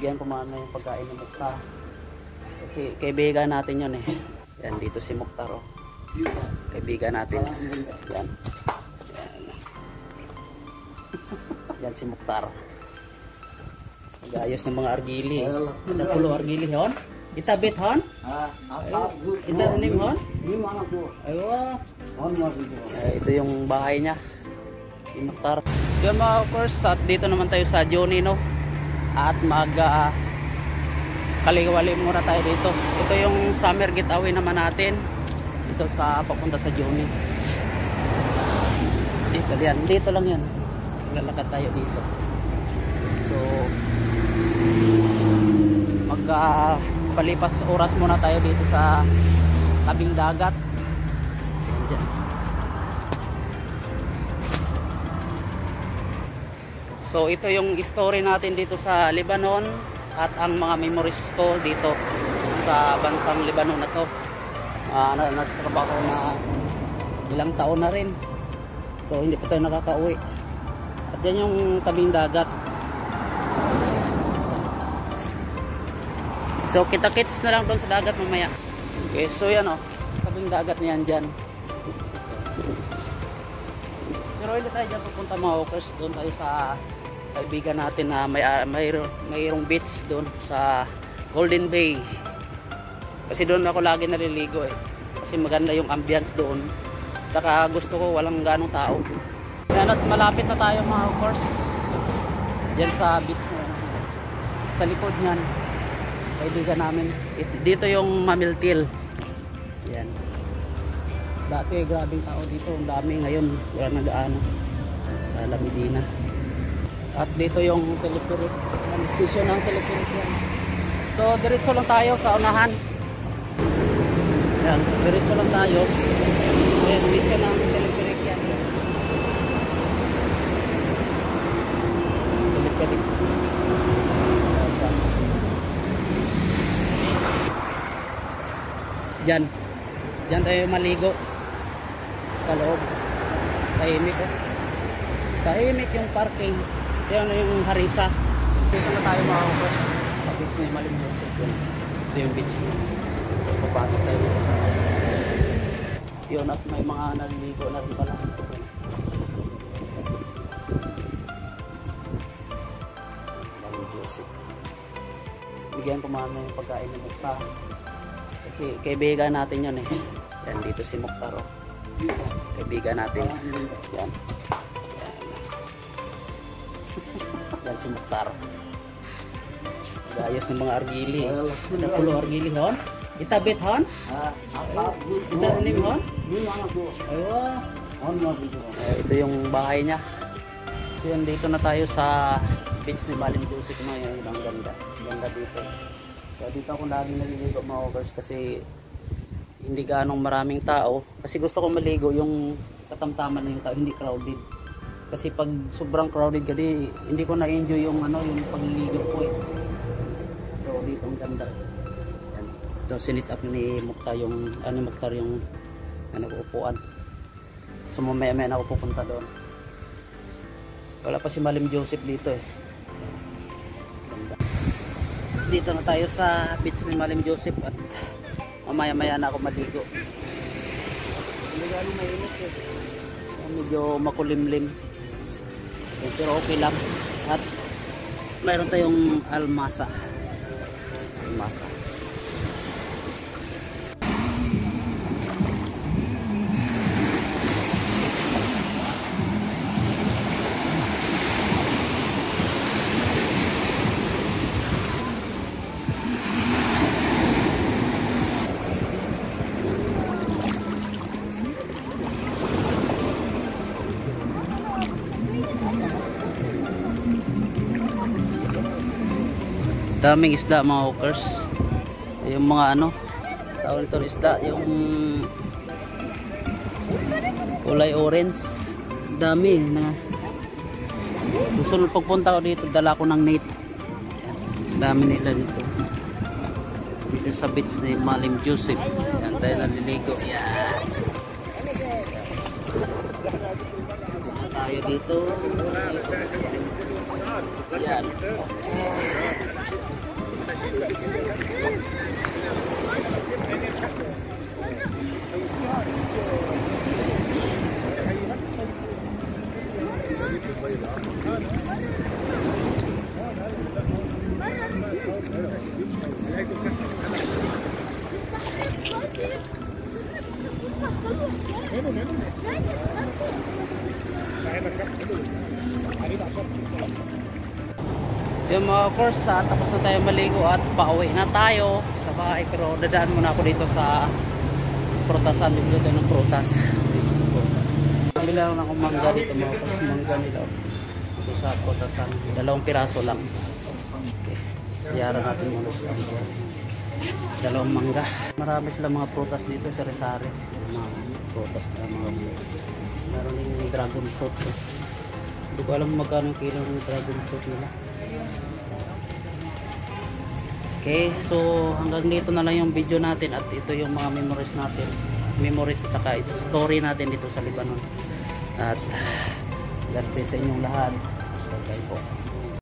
Bigyan ko muna yung pagkain ng Mukhtar. Kasi kaibigan natin yun eh. Yan, dito si Mukhtar oh. Kaibigan natin. Yan. Yan si Mukhtar. Mag-ayos ng mga argili. Ano pulo argili hon? Itabit hon? Ito unim hon? Aywa. Ito yung bahay niya. Si Mukhtar. Yan mga course, at dito naman tayo sa Johnny no. At kaliwali muna tayo dito. Ito yung summer getaway naman natin. Dito sa papunta sa Johnny. Dito yan. Dito lang yan. Lalakad tayo dito. So palipas oras muna tayo dito sa tabing dagat. Diyan. So ito yung story natin dito sa Lebanon at ang mga memories ko dito sa bansang Lebanon na to. Nagtrabaho na ilang taon na rin. So hindi pa tayo nakakauwi. At yan yung tabing dagat. So kita-kits na lang doon sa dagat mamaya. Okay, so yan o. Tabing dagat niyan dyan. Pero hindi tayo dyan pupunta mga walkers. Doon tayo sa kaibigan natin na mayroong beach doon sa Golden Bay. Kasi doon ako lagi naliligo eh. Kasi maganda yung ambience doon. Saka gusto ko walang ganong tao. Yan, at malapit na tayo mga walkers. Diyan sa beach na yan. Sa likod niyan. Kaibigan namin. Dito yung Mamiltil. Yan. Dati grabing tao dito. Ang dami ngayon. Wala nag-ano. Sa La Medina. At dito yung telepheric. Ang station ng telepheric yan. So diretso lang tayo sa unahan. Yan. Diretso lang tayo. Yan. Station ng telepheric yan. Telepheric. Diyan tayo maligo sa loob. Tahimik oh. Tahimik yung parking. Yan yung harisa. Dito na tayo makakapos sa beach ni Malimut. Ito yung beach. So papasok tayo dito sa yun, at may mga naliligo na rin pala. Bigyan ko muna yung pagkain ng Mukhtar. Kasi kaibigan natin yun eh. Yan, dito si Mukhtar oh. Kaibigan natin. Yan. Yan si Mukhtar. Gayos ng mga argili. Ano pulo argili hon? Itabit hon? Ito unim hon? Aywa. Ito yung bahay niya. So yan, dito na tayo sa beach ni Malim Joseph ngayon. Ang ganda. Ganda dito. So dito ako laging naliligo mga walkers kasi hindi ganong maraming tao. Kasi gusto ko maligo yung katamtaman ng tao, hindi crowded. Kasi pag sobrang crowded kasi hindi ko na-enjoy yung yung pagliligo ko eh. So dito ang ganda. Yan. Ito sinit up ni Mukhtar yung Mukhtar yung upuan. So mamaya na ako pupunta doon. Wala pa si Malim Joseph dito eh. Dito na tayo sa beach ni Malim Joseph at mamaya-maya na ako maligo. Hindi ganun mainit eh. Medyo makulimlim. Pero okay lang. At mayroon tayong almasa. Almasa. Daming isda mga walkers. Yung mga tawag nito isda, yung kulay orange. Dami na. Gusto pagpunta ko dito, dala ko ng net. Dami nila dito. Dito sa beach ni Malim Joseph. Yan tayo naliligo. Yan. Dito tayo dito. Yan. Okay. Yung mga course, tapos na tayo maligo at pauwi na tayo sa bahay. Pero dadaan muna ako dito sa prutasan. Bibili tayo ng prutas. Bibili lang ako mangga dito mga course. Mangga nila dito sa prutasan. 2 piraso lang. Okay. Iyaran natin muna siya. 2 mangga. Marami sila mga prutas dito sa Rizal. Mga prutas na mga prutas. Meron yung dragon fruit. Hindi ko alam magkano yung kilo ng dragon fruit nila. Okay, so hanggang dito na lang yung video natin at ito yung mga memories natin. Memories at saka story natin dito sa Lebanon. At God bless sa inyong lahat. Okay po.